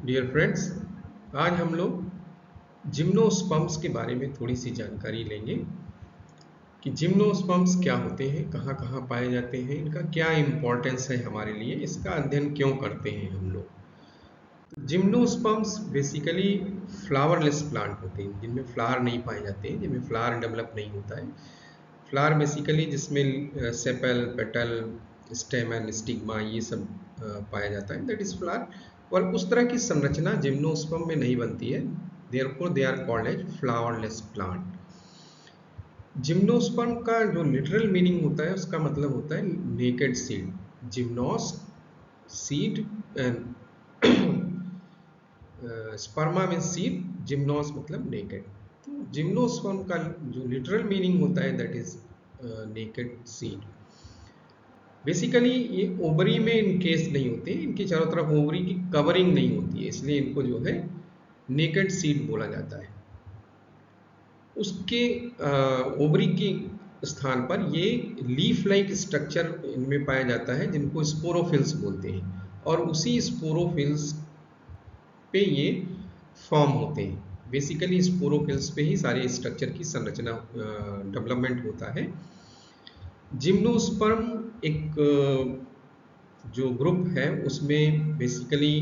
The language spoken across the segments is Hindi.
डियर फ्रेंड्स, आज हम लोग जिम्नोस्पर्म्स के बारे में थोड़ी सी जानकारी लेंगे कि जिम्नोस्पर्म्स क्या होते हैं, कहाँ कहाँ पाए जाते हैं, इनका क्या इम्पोर्टेंस है हमारे लिए, इसका अध्ययन क्यों करते हैं हम लोग। तो जिम्नोस्पर्म्स बेसिकली फ्लावरलेस प्लांट होते हैं जिनमें फ्लावर नहीं पाए जाते हैं, जिनमें फ्लावर डेवलप नहीं होता है। फ्लावर बेसिकली जिसमें सेपल, पेटल, स्टेमन, स्टिग्मा ये सब पाया जाता है, दैट इज फ्लावर। और उस तरह की संरचना जिम्नोस्पर्म में नहीं बनती है, therefore they are called as flowerless plant. Gymnosperm का जो लिटरल मीनिंग होता है उसका मतलब होता है नेकेड सीड। जिम्नोस सीड एंड स्पर्मा में सीड, जिम्नोस मतलब नेकेड। तो जिम्नोस्पर्म का जो लिटरल मीनिंग होता है that is naked seed. Basically ये ओवरी में इनकेस नहीं होते, इनकी चारों तरफ ओवरी की कवरिंग नहीं होती है, इसलिए इनको जो है नेकेड सीड बोला जाता है। उसके ओवरी के स्थान पर ये लीफ लाइक स्ट्रक्चर इनमें पाया जाता है जिनको स्पोरोफिल्स बोलते हैं, और उसी स्पोरोफिल्स पे ये फॉर्म होते हैं। बेसिकली स्पोरोफिल्स पे ही सारे स्ट्रक्चर की संरचना डेवलपमेंट होता है। जिम्नोस्पर्म एक जो ग्रुप है उसमें बेसिकली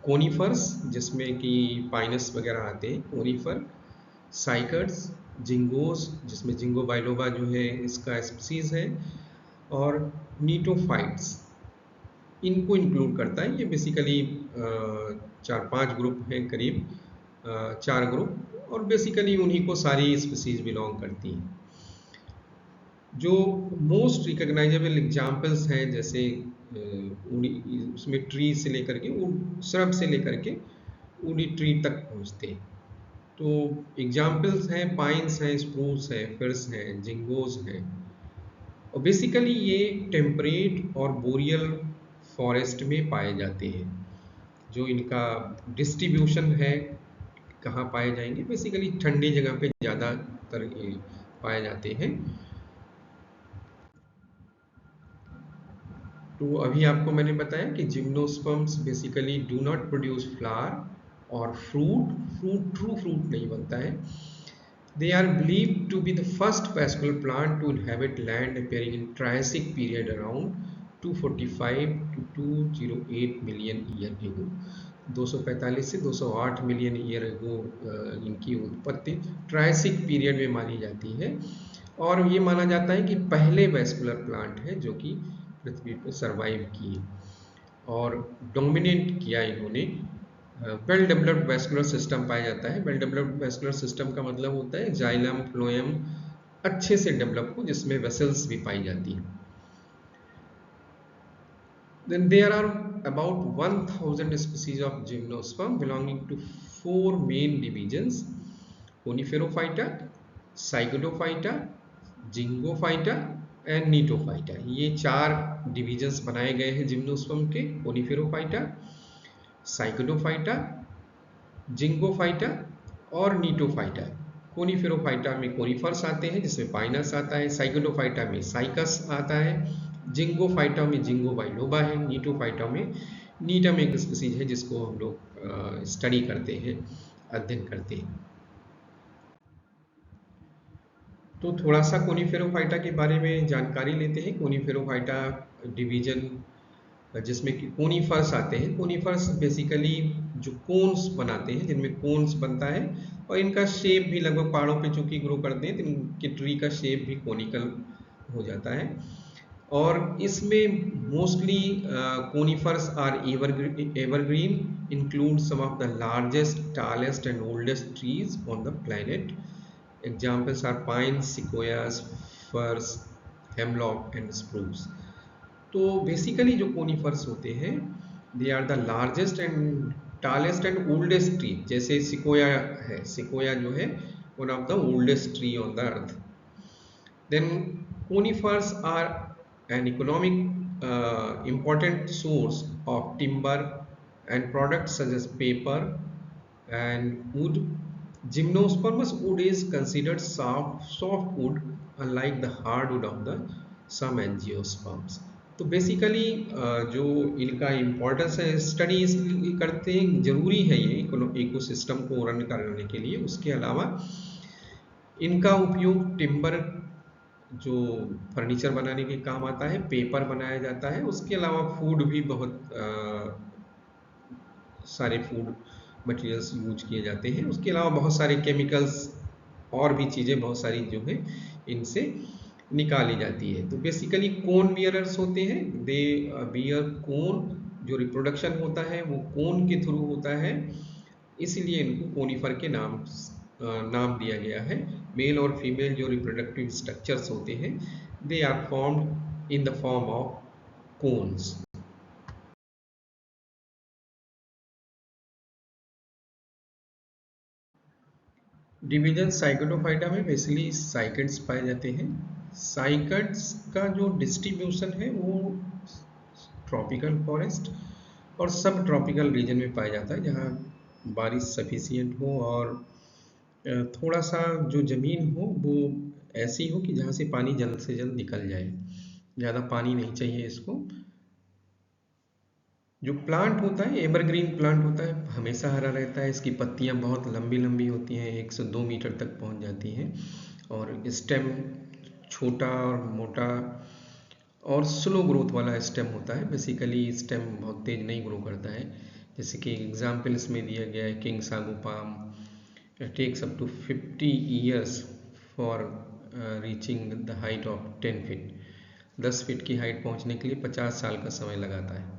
कोनिफर्स, जिसमें कि पाइनस वगैरह आते हैं, कोनिफर, साइकड्स, जिंगोस, जिसमें जिंगो बाइलोबा जो है इसका स्पीसीज है, और नीटोफाइट्स इनको इंक्लूड करता है। ये बेसिकली चार पांच ग्रुप हैं करीब, चार ग्रुप, और बेसिकली उन्हीं को सारी स्पीसीज बिलोंग करती हैं। जो मोस्ट रिकॉग्नाइजेबल एग्जाम्पल्स हैं जैसे उसमें ट्री से लेकर के श्रब से लेकर के वुडी ट्री तक पहुंचते हैं। तो एग्जाम्पल्स हैं पाइन्स हैं, स्प्रूस हैं, फिर्स हैं, जिंगोज हैं। और बेसिकली ये टेम्परेट और बोरियल फॉरेस्ट में पाए जाते हैं। जो इनका डिस्ट्रीब्यूशन है, कहाँ पाए जाएंगे, बेसिकली ठंडी जगह पे ज़्यादातर ये पाए जाते हैं। तो अभी आपको मैंने बताया कि gymnosperms basically do not produce flower और फ्रूट। ट्रू फ्रूट नहीं बनता है। They are believed to be the first vascular plant to inhabit land appearing in Triassic period around 245 to 208 million year ago. 245 से 208 मिलियन ईयर एगो इनकी उत्पत्ति ट्रायसिक पीरियड में मानी जाती है, और ये माना जाता है कि पहले वेस्कुलर प्लांट है जो कि पृथ्वी पर सरवाइव किए और डोमिनेट किया इन्होंने। वेल डेवलप्ड वेस्कुलर सिस्टम पाया जाता है। वेल डेवलप्ड वेस्कुलर सिस्टम का मतलब होता है जाइलम फ्लोएम अच्छे से डेवलप हो, जिसमें वेसल्स भी पाई जाती हैं। Then there are about 1000 species of gymnosperm belonging to four main divisions: Coniferophyta, Cygodophyta, Zingophyta and Gnetophyta. ये चार डिविजन्स बनाए गए हैं जिम्नोस्पर्म के: कोनिफेरोफाइटा, साइकोडोफाइटा, जिंगोफाइटा और नीटोफाइटा। कोनिफेरोफाइटा में कोनिफर्स आते हैं जिसमें पाइनस आता है, साइकोडोफाइटा में साइकस आता है, जिंगोफाइटा में जिंगो बाइलोबा है, नीटोफाइटा में नीटम एक स्पीसीज है जिसको हम लोग स्टडी करते हैं, अध्ययन करते हैं। तो थोड़ा सा कोनिफेरोफाइटा के बारे में जानकारी लेते हैं। कोनिफेरोफाइटा डिवीजन जिसमें कि कोनिफर्स आते हैं। कोनिफर्स बेसिकली जो कोन्स बनाते हैं, जिनमें कोन्स बनता है, और इनका शेप भी लगभग पहाड़ों पे चूंकि ग्रो करते हैं तो इनके ट्री का शेप भी कोनिकल हो जाता है। और इसमें mostly conifers are evergreen, include some of the largest, tallest and oldest trees on the planet. Examples are pines, sequoias, firs, hemlock and spruce. तो बेसिकली जो कोनिफर्स होते हैं they are the largest and tallest and oldest tree. जैसे सिकोया है, सिकोया जो है one of the oldest tree on the earth. Then conifers are an economic important source of timber and products such as paper and wood. Gymnospermous wood is considered soft wood, unlike the hardwood of the some angiosperms. तो बेसिकली जो इनका इम्पोर्टेंस है, स्टडी इसलिए करते हैं, ज़रूरी है ये इकोसिस्टम को रन करने के लिए। उसके अलावा इनका उपयोग टिम्बर, जो फर्नीचर बनाने के काम आता है, पेपर बनाया जाता है, उसके अलावा फूड भी बहुत सारे फूड मटेरियल्स यूज किए जाते हैं। उसके अलावा बहुत सारे केमिकल्स और भी चीज़ें बहुत सारी जो है इनसे निकाली जाती है। तो बेसिकली कोन बियरर्स होते हैं, दे बियर कोन। जो रिप्रोडक्शन होता है वो कोन के थ्रू होता है, इसलिए इनको कोनिफर के नाम दिया गया है। मेल और फीमेल जो रिप्रोडक्टिव स्ट्रक्चर्स होते हैं, they are formed in the form of cones. Division cycadophyta में बेसिकली साइकड्स पाए जाते हैं। साइकड्स का जो डिस्ट्रीब्यूशन है वो ट्रॉपिकल फॉरेस्ट और सब ट्रॉपिकल रीजन में पाया जाता है, जहाँ बारिश सफिशियंट हो और थोड़ा सा जो ज़मीन हो वो ऐसी हो कि जहाँ से पानी जल्द से जल्द निकल जाए, ज़्यादा पानी नहीं चाहिए इसको। जो प्लांट होता है एवरग्रीन प्लांट होता है, हमेशा हरा रहता है। इसकी पत्तियां बहुत लंबी लंबी होती हैं, 1 से 2 मीटर तक पहुंच जाती हैं, और स्टेम छोटा और मोटा और स्लो ग्रोथ वाला स्टेम होता है। बेसिकली स्टेम बहुत तेज नहीं ग्रो करता है। जैसे कि एग्जाम्पल इसमें दिया गया है, king sago palm takes up to 50 years for reaching the height of 10 feet. 10 feet की हाइट पहुंचने के लिए 50 साल का समय लगाता है।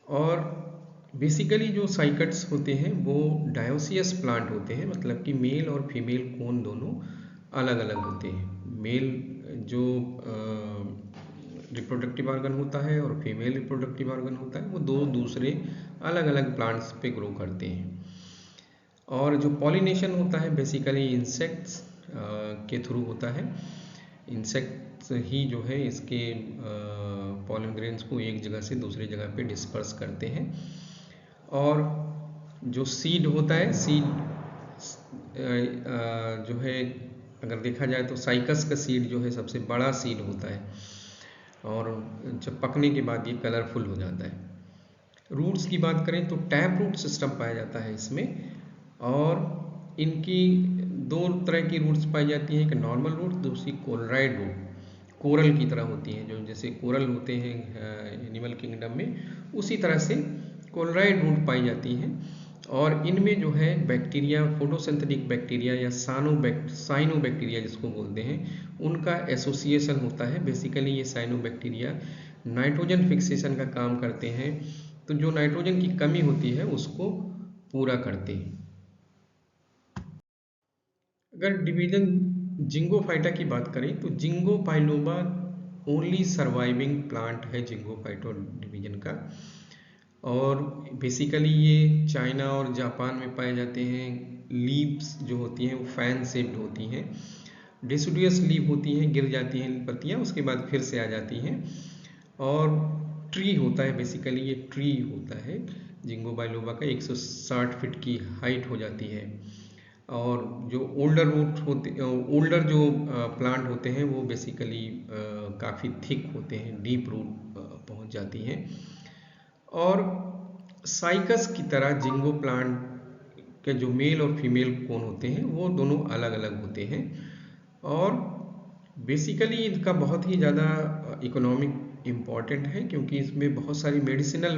और बेसिकली जो साइकट्स होते हैं वो डायोसियस प्लांट होते हैं, मतलब कि मेल और फीमेल कोन दोनों अलग अलग होते हैं। मेल जो रिप्रोडक्टिव ऑर्गन होता है और फीमेल रिप्रोडक्टिव ऑर्गन होता है, वो दो दूसरे अलग अलग प्लांट्स पे ग्रो करते हैं। और जो पॉलिनेशन होता है बेसिकली इंसेक्ट्स के थ्रू होता है। इंसेक्ट्स ही जो है इसके पॉलन ग्रेन्स को एक जगह से दूसरी जगह पे डिस्पर्स करते हैं। और जो सीड होता है, सीड जो है अगर देखा जाए तो साइकस का सीड जो है सबसे बड़ा सीड होता है, और जब पकने के बाद ये कलरफुल हो जाता है। रूट्स की बात करें तो टैप रूट सिस्टम पाया जाता है इसमें, और इनकी दो तरह की रूट्स पाई जाती हैं, एक नॉर्मल रूट, दूसरी कोलराइड रूट। कोरल की तरह होती हैं, जो जैसे कोरल होते हैं एनिमल किंगडम में, उसी तरह से कोलराइड रूट पाई जाती हैं। और इनमें जो है बैक्टीरिया, फोटोसिंथेटिक बैक्टीरिया या साइनोबैक्टीरिया जिसको बोलते हैं, उनका एसोसिएशन होता है। बेसिकली ये साइनोबैक्टीरिया नाइट्रोजन फिक्सेशन का काम करते हैं, तो जो नाइट्रोजन की कमी होती है उसको पूरा करते हैं। अगर डिवीजन जिंगोफाइटा की बात करें तो ginkgo biloba only surviving plant है जिंगोफाइटा डिवीजन का। और बेसिकली ये चाइना और जापान में पाए जाते हैं। लीव्स जो होती हैं वो फैन शेप्ड होती हैं, डिसिडुअस लीव होती हैं, गिर जाती हैं पत्तियां, उसके बाद फिर से आ जाती हैं। और ट्री होता है, बेसिकली ये ट्री होता है जिंगो बाइलोबा का। 160 फीट की हाइट हो जाती है। और जो ओल्डर जो प्लांट होते हैं वो बेसिकली काफ़ी थिक होते हैं, डीप रूट पहुंच जाती हैं। और साइकस की तरह जिंगो प्लांट के जो मेल और फीमेल कोन होते हैं वो दोनों अलग अलग होते हैं। और बेसिकली इनका बहुत ही ज़्यादा इकोनॉमिक इम्पॉर्टेंट है, क्योंकि इसमें बहुत सारी मेडिसिनल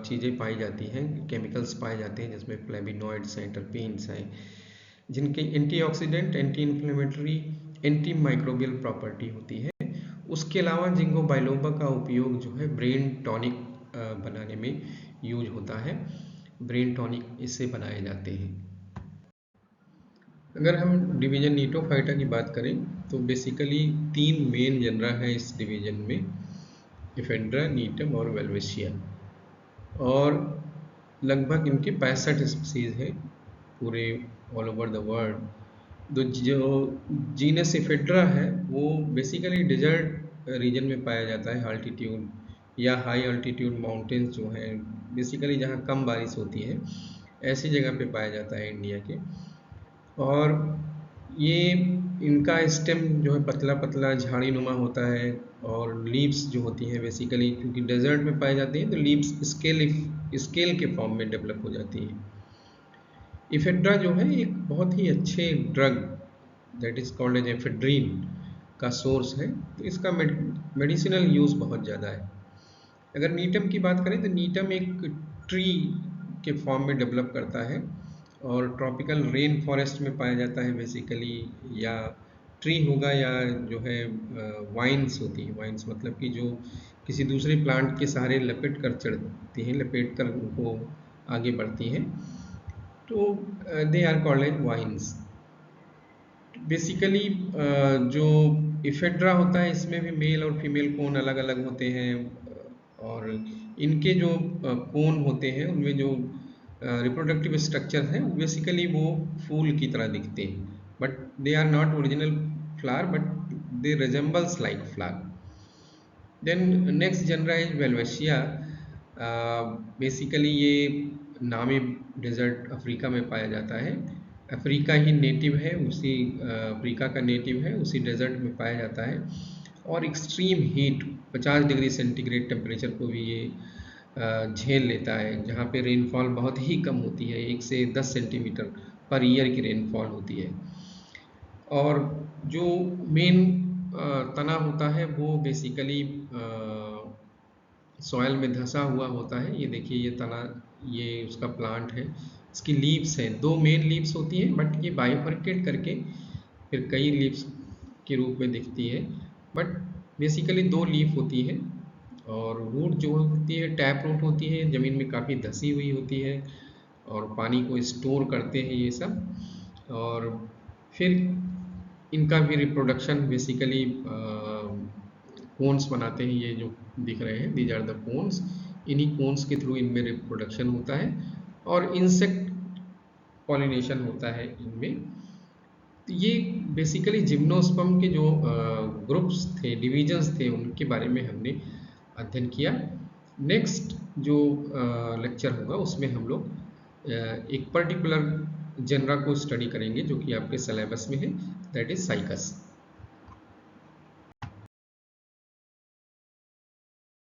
चीज़ें पाई जाती हैं, केमिकल्स पाए जाते हैं, जिसमें फ्लेविनॉइड्स हैं, टर्पीन्स हैं, जिनके antioxidant, anti inflammatory, anti microbial property होती है। उसके अलावा जिंगो बाइलोबा का उपयोग जो है ब्रेन टॉनिक बनाने में यूज होता है। ब्रेन टॉनिक इससे बनाए जाते हैं। अगर हम डिवीजन नीटोफाइटा की बात करें तो बेसिकली 3 मेन जनरा है इस डिवीजन में, इफेड्रा, नीटम और वेल्वेशिया। और लगभग इनके 65 स्पीसीज है पूरे ऑल ओवर द वर्ल्ड। जो जीनस इफेड्रा है वो बेसिकली डिजर्ट रीजन में पाया जाता है, अल्टीट्यूड या हाई अल्टीट्यूड माउंटेन्स जो हैं, बेसिकली जहाँ कम बारिश होती है ऐसी जगह पे पाया जाता है इंडिया के। और ये इनका स्टेम जो है पतला पतला झाड़ी नुमा होता है, और लीव्स जो होती हैं बेसिकली क्योंकि डेजर्ट में पाई जाती हैं तो लीव्स स्केल के फॉर्म में डेवलप हो जाती हैं। इफेड्रा जो है एक बहुत ही अच्छे drug that is called as ephedrine का सोर्स है, तो इसका मेडिसिनल यूज़ बहुत ज़्यादा है। अगर नीटम की बात करें तो नीटम एक ट्री के फॉर्म में डेवलप करता है और ट्रॉपिकल रेन फॉरेस्ट में पाया जाता है बेसिकली, या ट्री होगा या जो है वाइन्स होती है, वाइन्स मतलब कि जो किसी दूसरे प्लांट के सहारे लपेट कर चढ़ती हैं, लपेट कर उनको आगे बढ़ती हैं, तो they are called as vines. Basically जो इफेड्रा होता है इसमें भी मेल और फीमेल कोन अलग अलग होते हैं, और इनके जो कोन होते हैं उनमें जो रिप्रोडक्टिव स्ट्रक्चर है बेसिकली वो फूल की तरह दिखते हैं, but they are not original flower but they resembles like flower. Then next genera is welwitschia. Basically ये नामी डेजर्ट अफ्रीका में पाया जाता है, अफ्रीका ही नेटिव है, उसी अफ्रीका का नेटिव है, उसी डेजर्ट में पाया जाता है, और extreme heat 50 degree centigrade temperature को भी ये झेल लेता है, जहाँ पे रेनफॉल बहुत ही कम होती है, 1 से 10 सेंटीमीटर पर ईयर की रेनफॉल होती है। और जो मेन तना होता है वो बेसिकली सॉयल में धंसा हुआ होता है। ये देखिए ये तना, ये उसका प्लांट है, इसकी लीव्स हैं, 2 मेन लीव्स होती हैं बट ये बाइफरकेट करके फिर कई लीव्स के रूप में दिखती है, बट बेसिकली 2 लीफ होती है। और रूट जो होती है टैप रूट होती है, ज़मीन में काफ़ी धसी हुई होती है और पानी को स्टोर करते हैं ये सब। और फिर इनका भी रिप्रोडक्शन बेसिकली कोन्स बनाते हैं, ये जो दिख रहे हैं दीज आर द कोन्स, इन्हीं कोन्स के थ्रू इनमें रिप्रोडक्शन होता है और इंसेक्ट पॉलिनेशन होता है इनमें। तो ये बेसिकली जिम्नोस्पर्म के जो ग्रुप्स थे, डिविजन्स थे, उनके बारे में हमने अध्ययन किया। नेक्स्ट जो लेक्चर होगा उसमें हम लोग एक पर्टिकुलर जनरा को स्टडी करेंगे जो कि आपके सिलेबस में है, दैट इज साइकस।